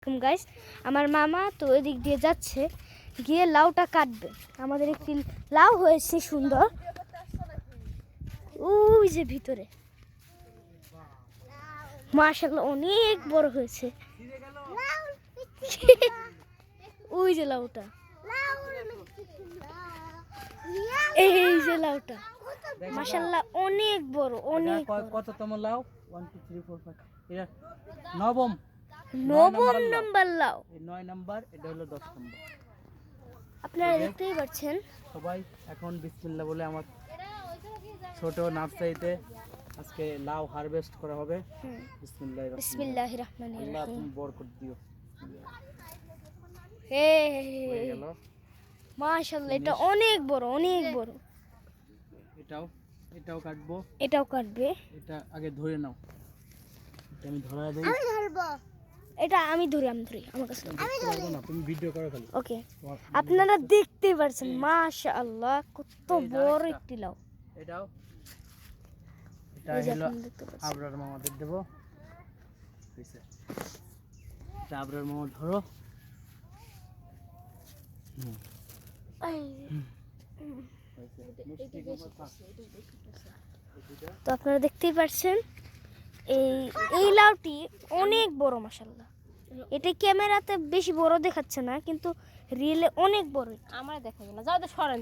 Guys, আমার মামা তো এদিক দিয়ে যাচ্ছে, গিয়ে লাউটা কাটবে। আমাদের একটি লাউ হয়েছে সুন্দর, ওই যে ভিতরে মাশাআল্লাহ অনেক বড় হয়েছে। ওই যে লাউটা, এই যে লাউটা মাশাআল্লাহ অনেক বড়, অনেক কততম লাউ? 1 2 3 4 5 এটা নবম নাম্বার লাউ। 9 নাম্বার, এটা হলো 10 নাম্বার। আপনারা দেখতেই পাচ্ছেন। সবাই এখন বিসমিল্লাহ বলে আমার ছোট নার্সারিতে আজকে লাউ হারভেস্ট করা হবে। বিসমিল্লাহির রহমানির আল্লাহ রহিম। তুমি বরকত দিও। হয়ে গেল মাশাআল্লাহ, এটা অনেক বড়, অনেক বড়। এটাও কাটবো, এটাও কাটবে। এটা আগে ধরে নাও, এটা আমি ধরায় দেই। আমি ধরবো, এটা আমি ধরি আমার কাছে। আমি ধরবো না, তুমি ভিডিও করো খালি। ওকে, আপনারা দেখতে পাচ্ছেন মাশাআল্লাহ কত বড় একটি লাউ। এটা হলো আবরার মামাদের দেবো। এটা আবরার মামা ধরো। তো আপনারা দেখতেই পাচ্ছেন এই লাউটি অনেক বড় মাশাআল্লাহ। এটা ক্যামেরাতে বেশি বড় দেখাচ্ছে না, কিন্তু রিয়েলে অনেক বড়। আমার দেখাবো না, যাও তো সরেন,